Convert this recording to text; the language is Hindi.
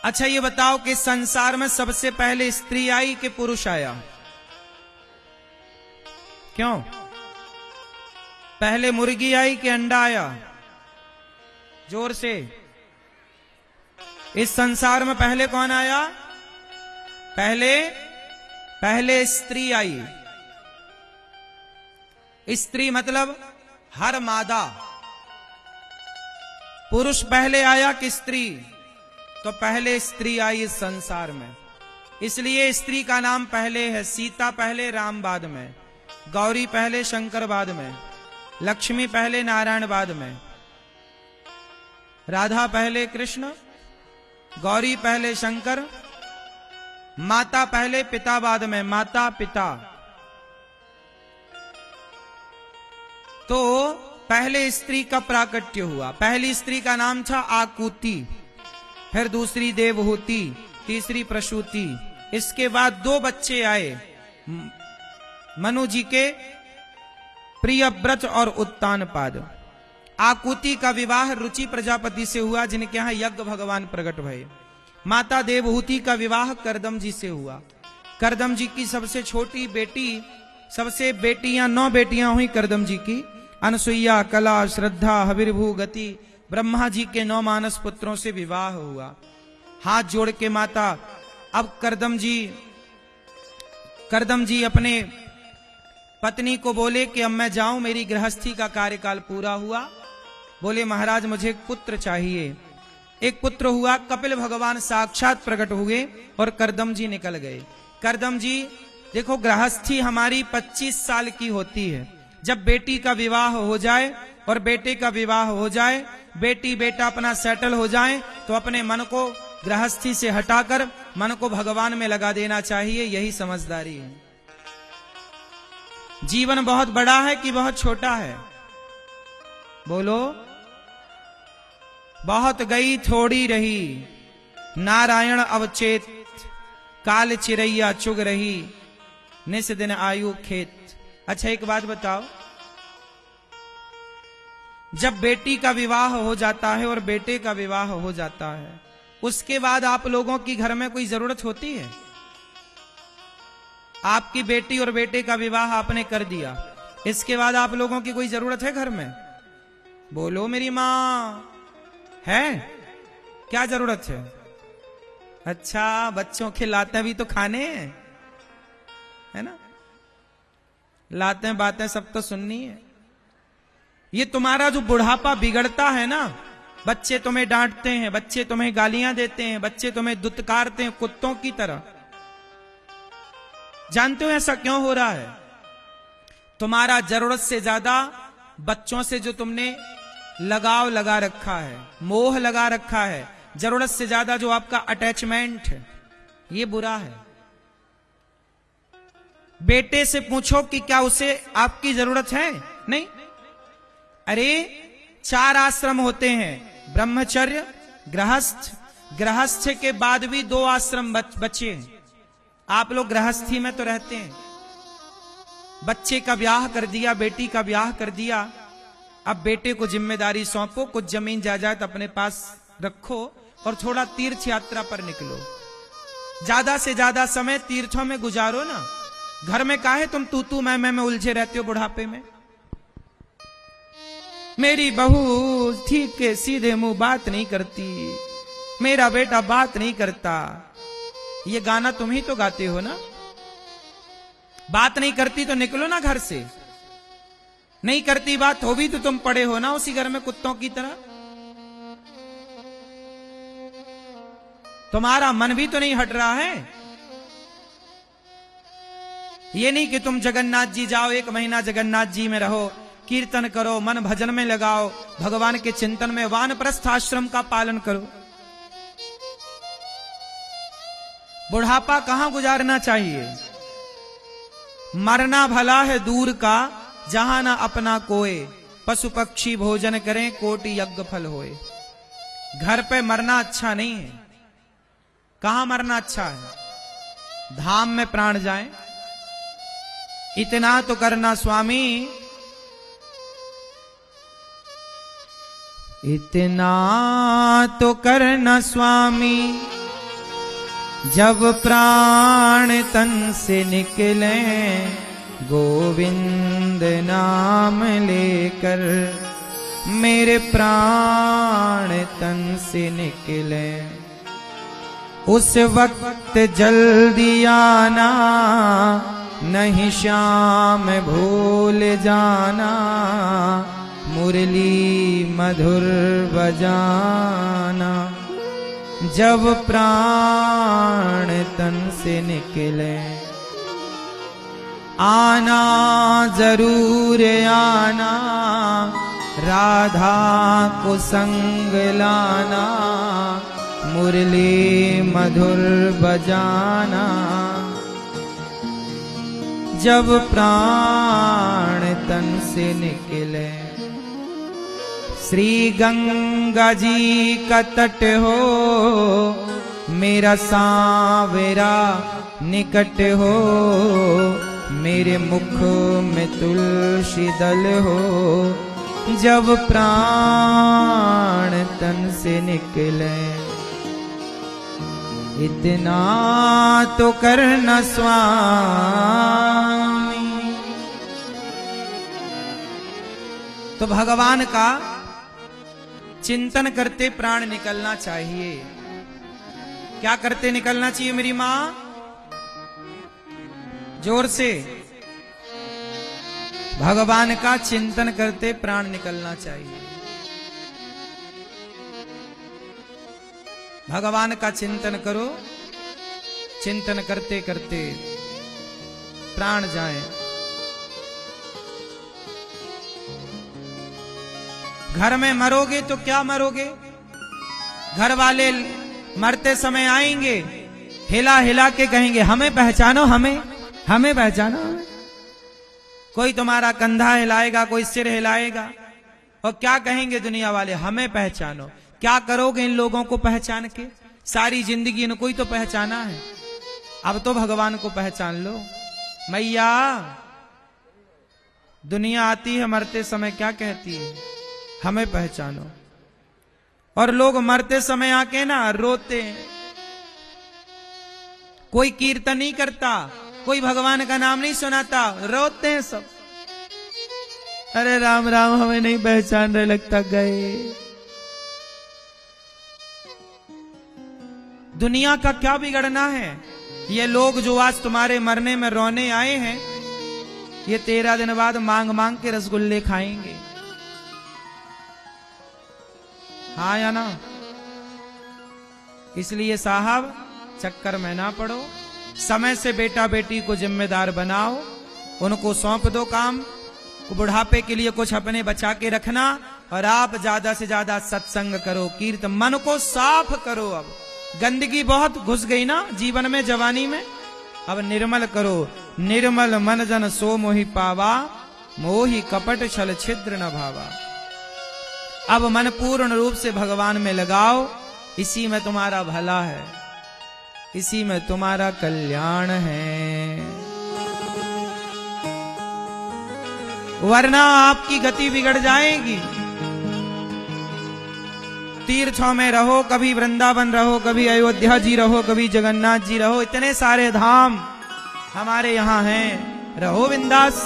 अच्छा ये बताओ कि संसार में सबसे पहले स्त्री आई कि पुरुष आया? क्यों? पहले मुर्गी आई कि अंडा आया? जोर से। इस संसार में पहले कौन आया? पहले स्त्री आई। स्त्री मतलब हर मादा। पुरुष पहले आया कि स्त्री? तो पहले स्त्री आई इस संसार में, इसलिए स्त्री का नाम पहले है। सीता पहले, राम बाद में। गौरी पहले, शंकर बाद में। लक्ष्मी पहले, नारायण बाद में। राधा पहले, कृष्ण। गौरी पहले, शंकर। माता पहले, पिता बाद में। माता पिता। तो पहले स्त्री का प्राकट्य हुआ। पहली स्त्री का नाम था आकुति, फिर दूसरी देवहूति, तीसरी प्रसूति। इसके बाद दो बच्चे आए, मनु जी के प्रियव्रत और उत्तानपाद। आकुति का विवाह रुचि प्रजापति से हुआ, जिनके यहां यज्ञ भगवान प्रकट भये। माता देवहूति का विवाह करदम जी से हुआ। करदम जी की सबसे छोटी बेटी, सबसे बेटियां 9 बेटियां हुई करदम जी की। अनसुईया, कला, श्रद्धा, हविर्भू, गति। ब्रह्मा जी के 9 मानस पुत्रों से विवाह हुआ। हाथ जोड़ के माता, अब करदम जी अपने पत्नी को बोले कि अब मैं जाऊं, मेरी गृहस्थी का कार्यकाल पूरा हुआ। बोले महाराज मुझे एक पुत्र चाहिए। एक पुत्र हुआ, कपिल भगवान साक्षात प्रकट हुए और करदम जी निकल गए। करदम जी, देखो गृहस्थी हमारी 25 साल की होती है। जब बेटी का विवाह हो जाए और बेटे का विवाह हो जाए, बेटी बेटा अपना सेटल हो जाए, तो अपने मन को गृहस्थी से हटाकर मन को भगवान में लगा देना चाहिए। यही समझदारी है। जीवन बहुत बड़ा है कि बहुत छोटा है? बोलो। बहुत गई थोड़ी रही, नारायण अवचेत। काल चिरैया चुग रही, निस दिन आयु खेत। अच्छा एक बात बताओ, जब बेटी का विवाह हो जाता है और बेटे का विवाह हो जाता है, उसके बाद आप लोगों की घर में कोई जरूरत होती है? आपकी बेटी और बेटे का विवाह आपने कर दिया, इसके बाद आप लोगों की कोई जरूरत है घर में? बोलो मेरी मां, है? क्या जरूरत है? अच्छा, बच्चों के लाते भी तो खाने हैं, है ना? लाते बातें सब तो सुननी है। ये तुम्हारा जो बुढ़ापा बिगड़ता है ना, बच्चे तुम्हें डांटते हैं, बच्चे तुम्हें गालियां देते हैं, बच्चे तुम्हें दुत्कारते हैं कुत्तों की तरह। जानते हो ऐसा क्यों हो रहा है? तुम्हारा जरूरत से ज्यादा बच्चों से जो तुमने लगाव लगा रखा है, मोह लगा रखा है, जरूरत से ज्यादा जो आपका अटैचमेंट है, ये बुरा है। बेटे से पूछो कि क्या उसे आपकी जरूरत है? नहीं। अरे 4 आश्रम होते हैं, ब्रह्मचर्य, गृहस्थ। गृहस्थ के बाद भी 2 आश्रम बचे हैं। आप लोग गृहस्थी में तो रहते हैं। बच्चे का ब्याह कर दिया, बेटी का ब्याह कर दिया, अब बेटे को जिम्मेदारी सौंपो, कुछ जमीन जायदाद अपने पास रखो और थोड़ा तीर्थ यात्रा पर निकलो। ज्यादा से ज्यादा समय तीर्थों में गुजारो ना। घर में काहे तुम तू मैं में उलझे रहते हो बुढ़ापे में? मेरी बहू ठीक है, सीधे मुंह बात नहीं करती, मेरा बेटा बात नहीं करता। ये गाना तुम ही तो गाते हो ना? बात नहीं करती तो निकलो ना घर से। नहीं करती बात, हो भी तो तुम पड़े हो ना उसी घर में कुत्तों की तरह। तुम्हारा मन भी तो नहीं हट रहा है। ये नहीं कि तुम जगन्नाथ जी जाओ, 1 महीना जगन्नाथ जी में रहो, कीर्तन करो, मन भजन में लगाओ, भगवान के चिंतन में, वानप्रस्थ आश्रम का पालन करो। बुढ़ापा कहां गुजारना चाहिए? मरना भला है दूर का, जहां ना अपना कोय। पशु पक्षी भोजन करें, कोटि यज्ञ फल होए। घर पे मरना अच्छा नहीं है। कहां मरना अच्छा है? धाम में प्राण जाए। इतना तो करना स्वामी, इतना तो करना स्वामी, जब प्राण तन से निकले गोविंद नाम लेकर, मेरे प्राण तन से निकले, उस वक्त जल्दी आना, नहीं श्याम भूल जाना, मुरली मधुर बजाना। जब प्राण तन से निकले, आना जरूर आना, राधा को संग लाना, मुरली मधुर बजाना। जब प्राण तन से निकले, श्री गंगा जी का तट हो, मेरा सांवरा निकट हो, मेरे मुख में तुलसी दल हो। जब प्राण तन से निकले, इतना तो करना स्वामी। तो भगवान का चिंतन करते प्राण निकलना चाहिए। क्या करते निकलना चाहिए मेरी मां? जोर से। भगवान का चिंतन करते प्राण निकलना चाहिए। भगवान का चिंतन करो, चिंतन करते करते प्राण जाए। घर में मरोगे तो क्या मरोगे? घर वाले मरते समय आएंगे, हिला हिला के कहेंगे हमें पहचानो, हमें पहचानो। कोई तुम्हारा कंधा हिलाएगा, कोई सिर हिलाएगा, और क्या कहेंगे दुनिया वाले? हमें पहचानो। क्या करोगे इन लोगों को पहचान के? सारी जिंदगी इनको ही तो पहचाना है, अब तो भगवान को पहचान लो। मैया, दुनिया आती है मरते समय क्या कहती है? हमें पहचानो। और लोग मरते समय आके ना रोते हैं। कोई कीर्तन नहीं करता, कोई भगवान का नाम नहीं सुनाता, रोते हैं सब। अरे राम राम, हमें नहीं पहचान रहे, लगता गए। दुनिया का क्या बिगड़ना है? ये लोग जो आज तुम्हारे मरने में रोने आए हैं, ये 13 दिन बाद मांग मांग के रसगुल्ले खाएंगे। हाँ या ना? इसलिए साहब, चक्कर में ना पड़ो। समय से बेटा बेटी को जिम्मेदार बनाओ, उनको सौंप दो काम। बुढ़ापे के लिए कुछ अपने बचा के रखना, और आप ज्यादा से ज्यादा सत्संग करो, कीर्तन, मन को साफ करो। अब गंदगी बहुत घुस गई ना जीवन में, जवानी में, अब निर्मल करो। निर्मल मन जन सो मोहि पावा, मोहि कपट छल छिद्र न भावा। अब मन पूर्ण रूप से भगवान में लगाओ, इसी में तुम्हारा भला है, इसी में तुम्हारा कल्याण है। वरना आपकी गति बिगड़ जाएगी। तीर्थों में रहो, कभी वृंदावन रहो, कभी अयोध्या जी रहो, कभी जगन्नाथ जी रहो, इतने सारे धाम हमारे यहाँ हैं। रहो बिंदास।